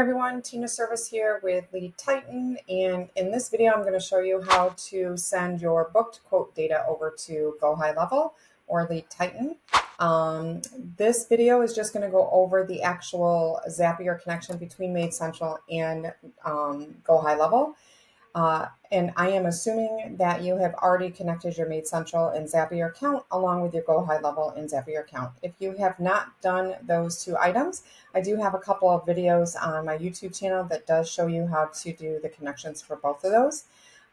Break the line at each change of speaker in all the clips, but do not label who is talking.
everyone, Tina Service here with Lead Titan, and in this video I'm going to show you how to send your booked quote data over to GoHighLevel or Lead Titan. This video is just going to go over the actual Zapier connection between Made Central and GoHighLevel. And I am assuming that you have already connected your Made Central and Zapier account along with your GoHighLevel and Zapier account. If you have not done those two items, I do have a couple of videos on my YouTube channel that does show you how to do the connections for both of those.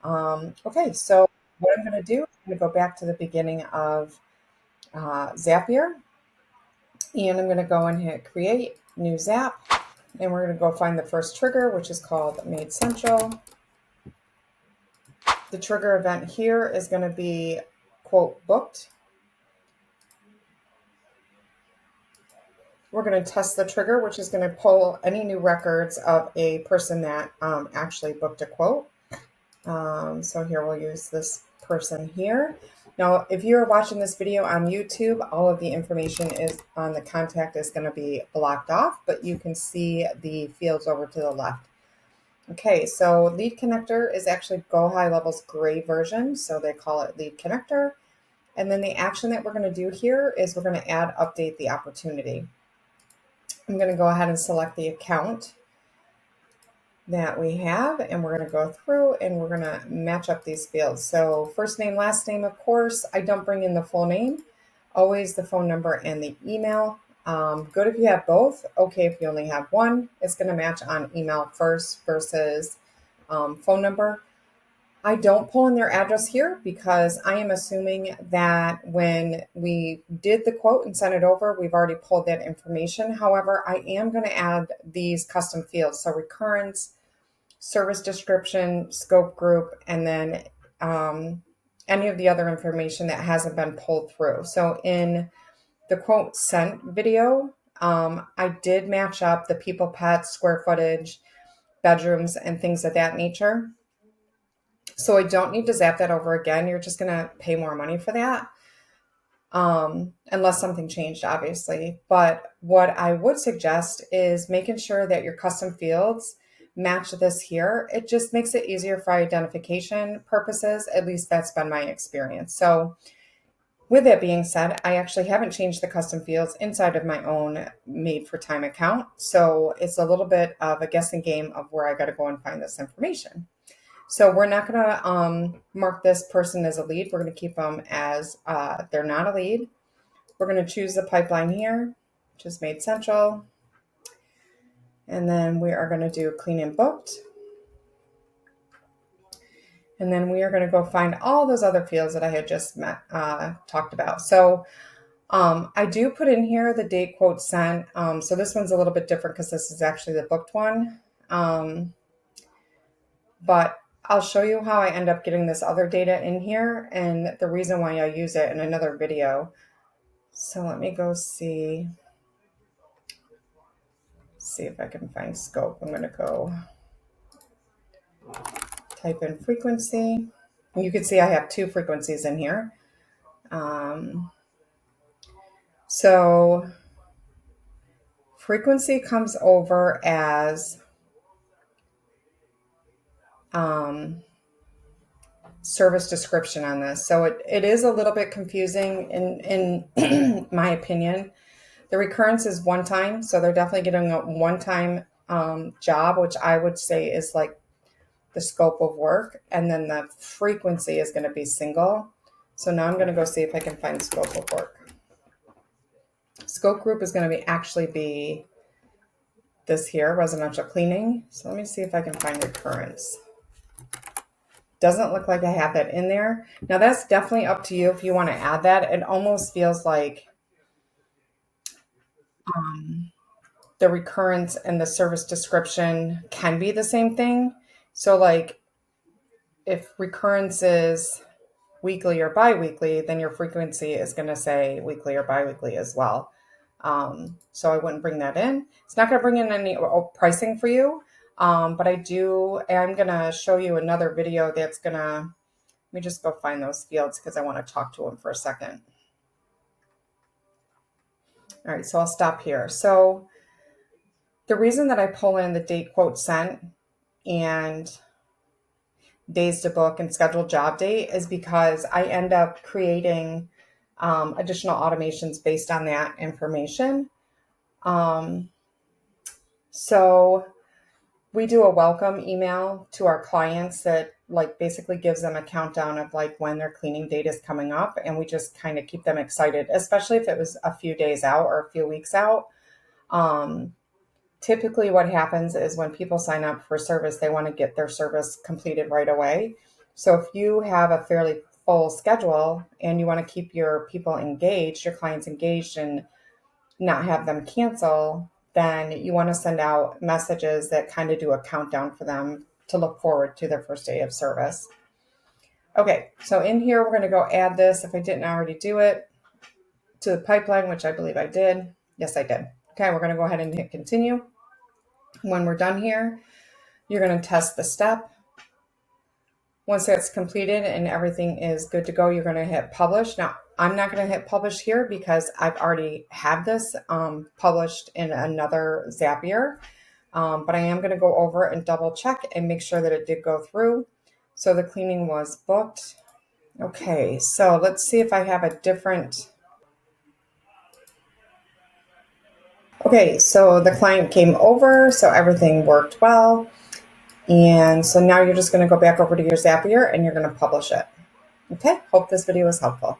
Okay, so what I'm going to do is I'm going to go back to the beginning of Zapier, and I'm going to go and hit Create New Zap, and we're going to go find the first trigger, which is called Made Central. The trigger event here is going to be quote booked. We're going to test the trigger, which is going to pull any new records of a person that actually booked a quote. So here we'll use this person here. Now, if you're watching this video on YouTube, all of the information is on the contact is going to be blocked off, but you can see the fields over to the left. Okay, so Lead Connector is actually GoHighLevel's gray version, so they call it Lead Connector. And then the action that we're going to do here is we're going to add update the opportunity. I'm going to go ahead and select the account that we have, and we're going to go through and we're going to match up these fields. So first name, last name, of course, I don't bring in the full name, always the phone number and the email. Good if you have both. Okay if you only have one. It's going to match on email first versus phone number. I don't pull in their address here because I am assuming that when we did the quote and sent it over, we've already pulled that information. However, I am going to add these custom fields. So recurrence, service description, scope group, and then any of the other information that hasn't been pulled through. So in the quote sent video, I did match up the people, pets, square footage, bedrooms, and things of that nature. So I don't need to zap that over again. You're just going to pay more money for that, unless something changed, obviously. But what I would suggest is making sure that your custom fields match this here. It just makes it easier for identification purposes. At least that's been my experience. So with that being said, I actually haven't changed the custom fields inside of my own Made for Time account. So it's a little bit of a guessing game of where I got to go and find this information. So we're not going to mark this person as a lead. We're going to keep them as they're not a lead. We're going to choose the pipeline here, which is Made Central. And then we are going to do clean and booked. And then we are going to go find all those other fields that I had just talked about. So I do put in here the date quote sent. So this one's a little bit different because this is actually the booked one. But I'll show you how I end up getting this other data in here and the reason why I use it in another video. So let me go see if I can find scope. I'm going to go type in frequency. You can see I have two frequencies in here. So frequency comes over as service description on this. So it is a little bit confusing in my opinion. The recurrence is one time, so they're definitely getting a one-time job, which I would say is like the scope of work. And then the frequency is going to be single. So now I'm going to go see if I can find scope of work. Scope group is going to actually be this here, residential cleaning. So let me see if I can find recurrence. Doesn't look like I have that in there. Now that's definitely up to you if you want to add that. It almost feels like the recurrence and the service description can be the same thing. So like if recurrence is weekly or bi-weekly, then your frequency is going to say weekly or bi-weekly as well. So I wouldn't bring that in. It's not going to bring in any pricing for you. But I'm going to show you another video that's going to, let me just go find those fields because I want to talk to them for a second. All right, so I'll stop here. So The reason that I pull in the date quote sent and days to book and scheduled job date is because I end up creating additional automations based on that information. So we do a welcome email to our clients that like basically gives them a countdown of like when their cleaning date is coming up, and we just kind of keep them excited, especially if it was a few days out or a few weeks out. Typically what happens is when people sign up for service, they want to get their service completed right away. So if you have a fairly full schedule and you want to keep your people engaged, your clients engaged, and not have them cancel, then you want to send out messages that kind of do a countdown for them to look forward to their first day of service. Okay, so in here, we're going to go add this, if I didn't already do it, to the pipeline, which I believe I did. Yes, I did. Okay, we're going to go ahead and hit continue. When we're done here, you're going to test the step. Once that's completed and everything is good to go, you're going to hit publish. Now, I'm not going to hit publish here because I've already had this published in another Zapier, but I am going to go over and double check and make sure that it did go through. So the cleaning was booked. Okay, so let's see if I have a different. Okay, so the client came over, so everything worked well. And so now you're just going to go back over to your Zapier and you're going to publish it. Okay, hope this video was helpful.